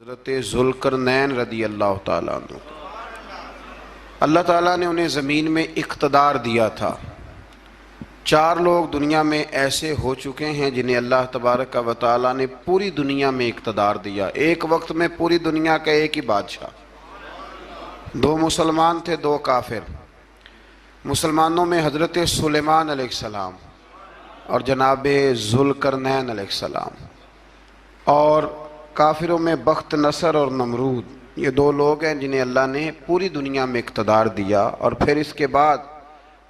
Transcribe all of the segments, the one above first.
حضرت ذوالقرنین رضی اللہ تعالیٰ عنہ، اللہ تعالیٰ نے انہیں زمین میں اقتدار دیا تھا۔ 4 لوگ دنیا میں ایسے ہو چکے ہیں جنہیں اللہ تبارک و تعالیٰ نے پوری دنیا میں اقتدار دیا، ایک وقت میں پوری دنیا کا ایک ہی بادشاہ۔ 2 مسلمان تھے، 2 کافر۔ مسلمانوں میں حضرت سلیمان علیہ السلام اور جناب ذوالقرنین علیہ السلام، اور کافروں میں بخت نصر اور نمرود۔ یہ 2 لوگ ہیں جنہیں اللہ نے پوری دنیا میں اقتدار دیا، اور پھر اس کے بعد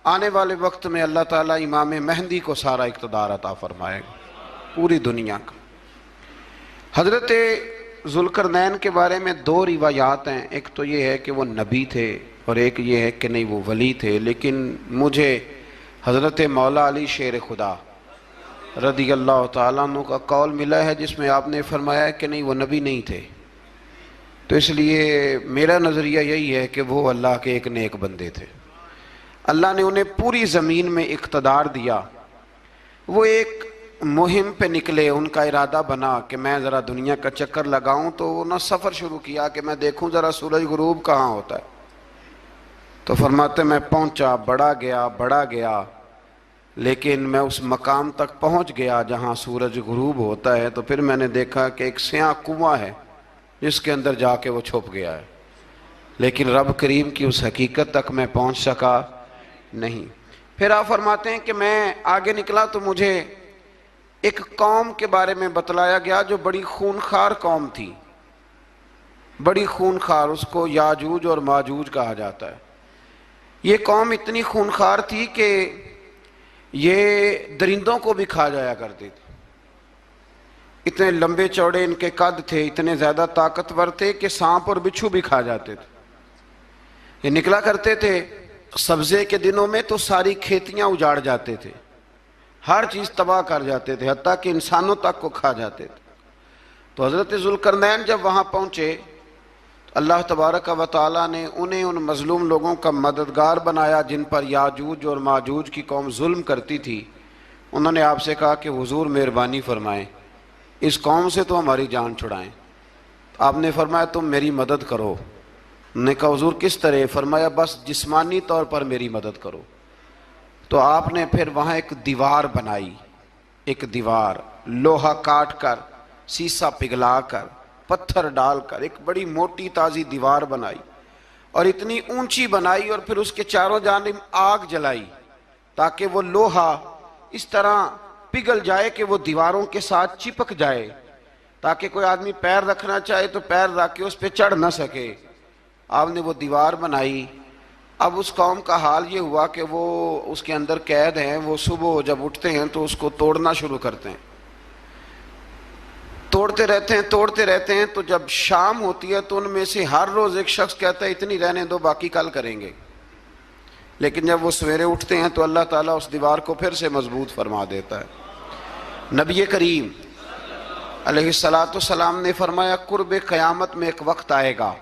آنے والے وقت میں اللہ تعالیٰ امام مہدی کو سارا اقتدار عطا فرمائے گا پوری دنیا کا۔ حضرت ذوالقرنین کے بارے میں 2 روایات ہیں، ایک تو یہ ہے کہ وہ نبی تھے اور ایک یہ ہے کہ نہیں وہ ولی تھے، لیکن مجھے حضرت مولا علی شیر خدا رضی اللہ تعالیٰ عنہ کا قول ملا ہے جس میں آپ نے فرمایا کہ نہیں وہ نبی نہیں تھے، تو اس لیے میرا نظریہ یہی ہے کہ وہ اللہ کے ایک نیک بندے تھے۔ اللہ نے انہیں پوری زمین میں اقتدار دیا۔ وہ ایک مہم پہ نکلے، ان کا ارادہ بنا کہ میں ذرا دنیا کا چکر لگاؤں، تو انہوں نے سفر شروع کیا کہ میں دیکھوں ذرا سورج غروب کہاں ہوتا ہے۔ تو فرماتے میں پہنچا، بڑا گیا، لیکن میں اس مقام تک پہنچ گیا جہاں سورج غروب ہوتا ہے، تو پھر میں نے دیکھا کہ ایک سیاہ کنواں ہے جس کے اندر جا کے وہ چھپ گیا ہے، لیکن رب کریم کی اس حقیقت تک میں پہنچ سکا نہیں۔ پھر آپ فرماتے ہیں کہ میں آگے نکلا تو مجھے ایک قوم کے بارے میں بتلایا گیا جو بڑی خونخوار قوم تھی، بڑی خونخوار، اس کو یاجوج اور ماجوج کہا جاتا ہے۔ یہ قوم اتنی خونخوار تھی کہ یہ درندوں کو بھی کھا جایا کرتی تھی، اتنے لمبے چوڑے ان کے قد تھے، اتنے زیادہ طاقتور تھے کہ سانپ اور بچھو بھی کھا جاتے تھے۔ یہ نکلا کرتے تھے سبزے کے دنوں میں تو ساری کھیتیاں اجاڑ جاتے تھے، ہر چیز تباہ کر جاتے تھے، حتیٰ کہ انسانوں تک کو کھا جاتے تھے۔ تو حضرت ذوالقرنین جب وہاں پہنچے، اللہ تبارک و تعالیٰ نے انہیں ان مظلوم لوگوں کا مددگار بنایا جن پر یاجوج اور ماجوج کی قوم ظلم کرتی تھی۔ انہوں نے آپ سے کہا کہ حضور مہربانی فرمائیں، اس قوم سے تو ہماری جان چھڑائیں۔ آپ نے فرمایا تم میری مدد کرو۔ انہوں نے کہا حضور کس طرح؟ فرمایا بس جسمانی طور پر میری مدد کرو۔ تو آپ نے پھر وہاں ایک دیوار بنائی، ایک دیوار، لوہا کاٹ کر، سیسا پگھلا کر، پتھر ڈال کر ایک بڑی موٹی تازی دیوار بنائی، اور اتنی اونچی بنائی، اور پھر اس کے چاروں جانب آگ جلائی تاکہ وہ لوہا اس طرح پگھل جائے کہ وہ دیواروں کے ساتھ چپک جائے، تاکہ کوئی آدمی پیر رکھنا چاہے تو پیر رکھ کے اس پہ چڑھ نہ سکے۔ آپ نے وہ دیوار بنائی۔ اب اس قوم کا حال یہ ہوا کہ وہ اس کے اندر قید ہیں، وہ صبح جب اٹھتے ہیں تو اس کو توڑنا شروع کرتے ہیں، توڑتے رہتے ہیں، تو جب شام ہوتی ہے تو ان میں سے ہر روز ایک شخص کہتا ہے اتنی رہنے دو، باقی کل کریں گے۔ لیکن جب وہ سویرے اٹھتے ہیں تو اللہ تعالیٰ اس دیوار کو پھر سے مضبوط فرما دیتا ہے۔ نبی کریم علیہ السلام نے فرمایا قرب قیامت میں ایک وقت آئے گا،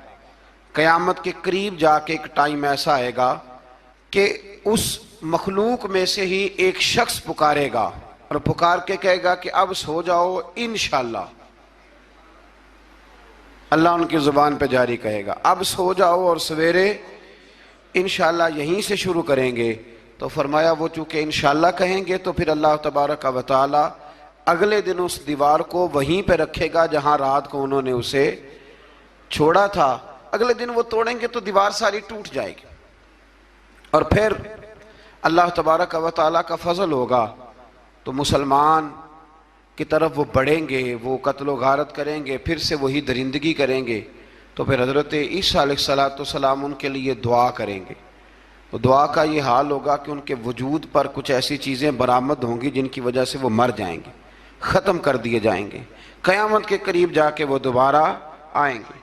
قیامت کے قریب جا کے ایک ٹائم ایسا آئے گا کہ اس مخلوق میں سے ہی ایک شخص پکارے گا، اور پکار کے کہے گا کہ اب سو جاؤ انشاءاللہ۔ اللہ ان کی زبان پہ جاری کہے گا اب سو جاؤ، اور سویرے انشاءاللہ یہیں سے شروع کریں گے۔ تو فرمایا وہ چونکہ انشاءاللہ کہیں گے تو پھر اللہ تبارک و تعالی اگلے دن اس دیوار کو وہیں پہ رکھے گا جہاں رات کو انہوں نے اسے چھوڑا تھا۔ اگلے دن وہ توڑیں گے تو دیوار ساری ٹوٹ جائے گی، اور پھر اللہ تبارک و تعالی کا فضل ہوگا تو مسلمان کی طرف وہ بڑھیں گے، وہ قتل و غارت کریں گے، پھر سے وہی درندگی کریں گے۔ تو پھر حضرت عیسیٰ علیہ السلام ان کے لیے دعا کریں گے۔ تو دعا کا یہ حال ہوگا کہ ان کے وجود پر کچھ ایسی چیزیں برآمد ہوں گی جن کی وجہ سے وہ مر جائیں گے، ختم کر دیے جائیں گے، قیامت کے قریب جا کے وہ دوبارہ آئیں گے۔